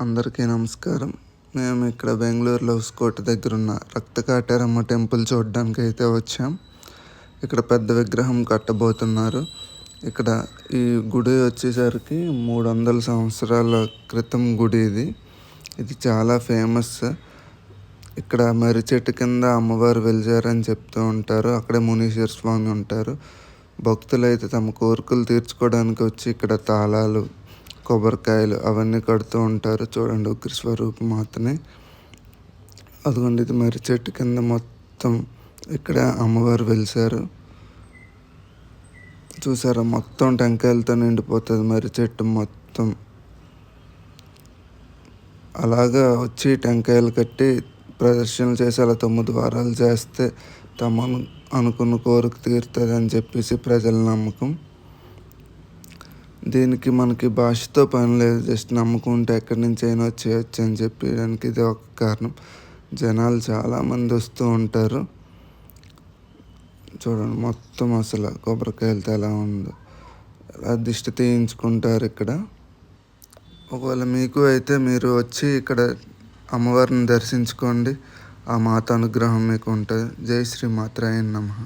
అందరికీ నమస్కారం. మేము ఇక్కడ బెంగళూరులో హౌస్కోట దగ్గర ఉన్న రక్తకాటేరమ్మ టెంపుల్ చూడడానికి అయితే వచ్చాం. ఇక్కడ పెద్ద విగ్రహం కట్టబోతున్నారు. ఇక్కడ ఈ గుడి వచ్చేసరికి 300 సంవత్సరాల క్రితం గుడి ఇది. ఇది చాలా ఫేమస్. ఇక్కడ మర్రి చెట్టు కింద అమ్మవారు వెలిచారని చెప్తూ ఉంటారు. అక్కడే మునీశ్వర స్వామి ఉంటారు. భక్తులైతే తమ కోరికలు తీర్చుకోవడానికి వచ్చి ఇక్కడ తాళాలు, కొబ్బరికాయలు అవన్నీ కడుతూ ఉంటారు. చూడండి, ఉగ్ర స్వరూపం మాత్రమే. అదిగోండి, ఇది మర్రి చెట్టు కింద మొత్తం ఇక్కడ అమ్మవారు వెలిసారు. చూసారా, మొత్తం టెంకాయలతో నిండిపోతుంది మర్రి చెట్టు మొత్తం. అలాగా వచ్చి టెంకాయలు కట్టి ప్రదర్శనలు చేసి అలా 9 వారాలు చేస్తే తమ అనుకున్న కోరిక తీరుతుంది అని చెప్పేసి ప్రజల నమ్మకం. దీనికి మనకి భాషతో పని లేదు, జస్ట్ నమ్ముకుంటే ఎక్కడి నుంచి అయినా వచ్చేయచ్చు అని చెప్పడానికి ఇది ఒక కారణం. జనాలు చాలామంది వస్తూ ఉంటారు. చూడండి, మొత్తం అసలు కొబ్బరికాయలతో ఎలా ఉందో, ఎలా దిష్టి తీయించుకుంటారు ఇక్కడ. ఒకవేళ మీకు అయితే మీరు వచ్చి ఇక్కడ అమ్మవారిని దర్శించుకోండి. ఆ మాత అనుగ్రహం మీకు ఉంటుంది. జై శ్రీ మాత్రాయ నమః.